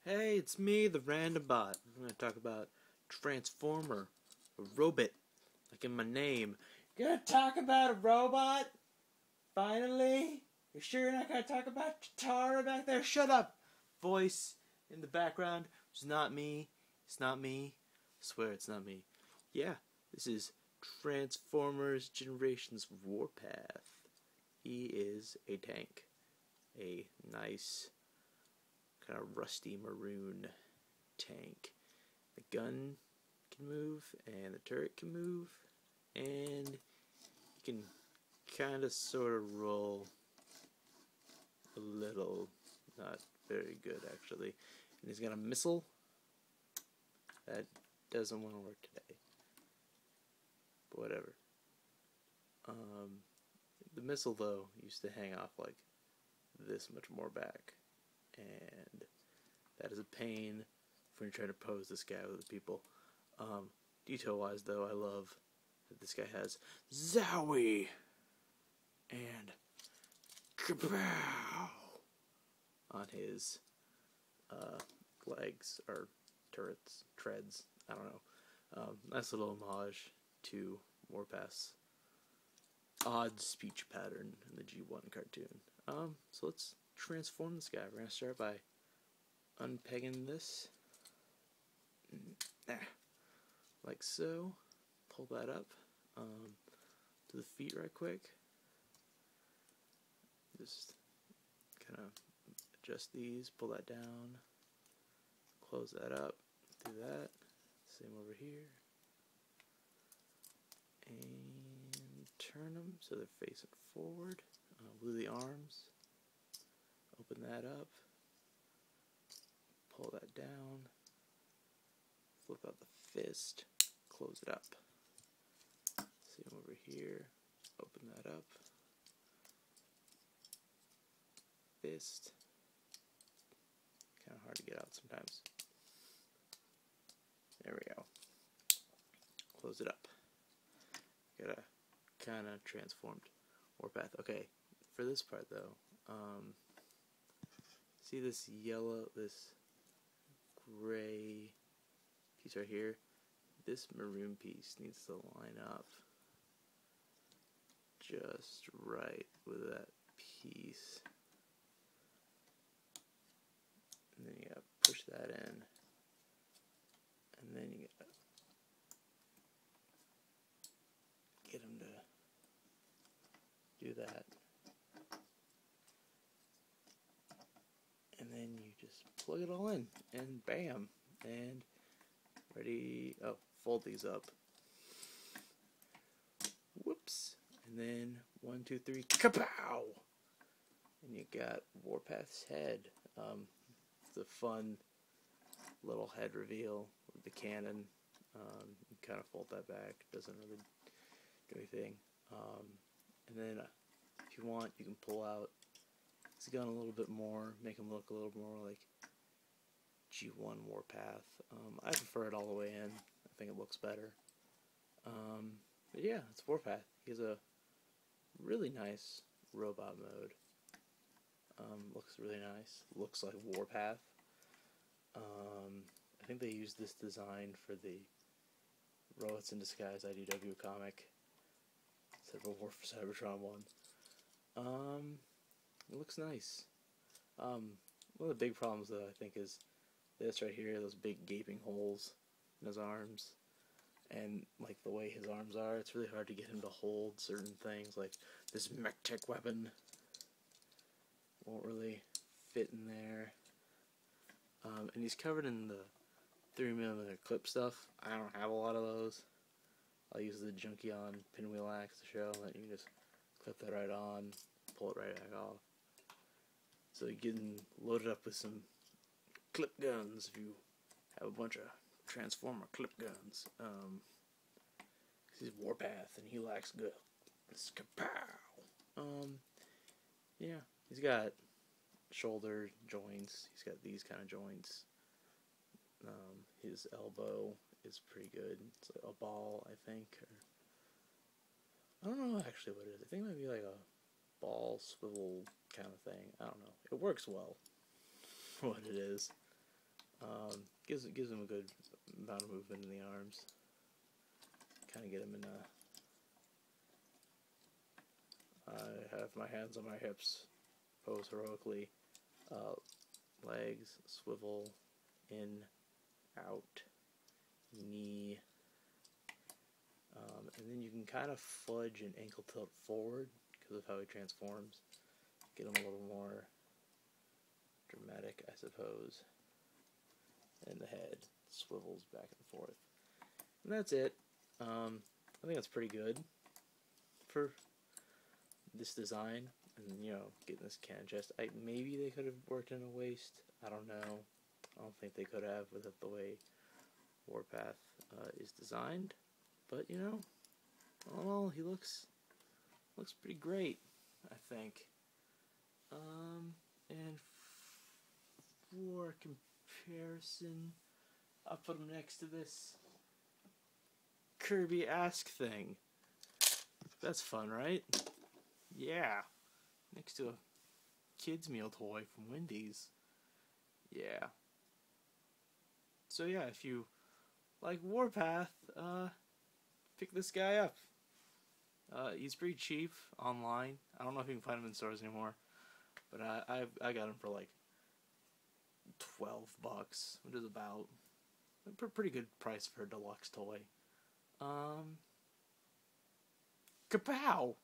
Hey, it's me, the Random Bot. I'm going to talk about Transformer, a robot, like in my name. Gonna talk about a robot? Finally? You sure you're not gonna talk about Tara back there? Shut up! Voice in the background. It's not me. It's not me. I swear it's not me. Yeah, this is Transformers Generations Warpath. He is a tank. A nice, kind of rusty maroon tank. The gun can move, and the turret can move, and you can kind of sort of roll a little. Not very good, actually. And he's got a missile that doesn't want to work today. But whatever. The missile, though, used to hang off like this much more back. And that is a pain when you're trying to pose this guy with the people. Detail-wise, though, I love that this guy has Zoweee and KaBlam on his legs, or turrets, treads, I don't know. Nice little homage to Warpath's odd speech pattern in the G1 cartoon. So let's transform this guy. We're going to start by unpegging this. Like so. Pull that up to the feet right quick. Just kind of adjust these, pull that down, close that up, do that. Same over here. And turn them so they're facing forward. Glue the arms. Open that up. Pull that down. Flip out the fist. Close it up. Same over here. Open that up. Fist. Kind of hard to get out sometimes. There we go. Close it up. Got a kind of transformed Warpath. Okay, for this part though, see this yellow, this gray piece right here? This maroon piece needs to line up just right with that piece. And then you gotta push that in. And then you gotta get him to do that. And then you just plug it all in, and bam, and ready. Oh, fold these up. Whoops. And then 1, 2, 3, kapow! And you got Warpath's head. It's a fun little head reveal with the cannon. You kind of fold that back. Doesn't really do anything. And then if you want, you can pull out his gun a little bit more, make him look a little more like G1 Warpath. I prefer it all the way in. I think it looks better. But yeah, it's Warpath. He has a really nice robot mode. Looks really nice. Looks like Warpath. I think they used this design for the Robots in Disguise IDW comic. Civil War for Cybertron 1. It looks nice. One of the big problems, though, I think, is this right here, those big gaping holes in his arms. And, like, the way his arms are, it's really hard to get him to hold certain things, like this mech-tech weapon won't really fit in there. And he's covered in the 3mm clip stuff. I don't have a lot of those. I'll use the Junkion pinwheel axe to show that you can just clip that right on, pull it right back off. So you're getting loaded up with some clip guns if you have a bunch of Transformer clip guns. He's Warpath and he likes good. It's kapow! Yeah, he's got shoulder joints. He's got these kind of joints. His elbow is pretty good. It's like a ball, I think. Or I don't know actually what it is. I think it might be like a ball swivel kind of thing. I don't know. It works well for what it is. Gives him a good amount of movement in the arms. Kind of get him in a... I have my hands on my hips. Pose heroically. Legs, swivel, in, out, knee. And then you can kind of fudge an ankle tilt forward because of how he transforms. Get him a little more dramatic, I suppose. And the head swivels back and forth. And that's it. I think that's pretty good for this design. And, you know, getting this cannon chest. Maybe they could have worked in a waist. I don't know. I don't think they could have with it the way Warpath is designed. But, you know, oh, he looks pretty great, I think. And for comparison, I'll put him next to this Kirby Ask thing. That's fun, right? Yeah. Next to a kid's meal toy from Wendy's. Yeah. So yeah, if you like Warpath, pick this guy up. He's pretty cheap online. I don't know if you can find him in stores anymore, but I got him for like $12, which is about a pretty good price for a deluxe toy. Kapow!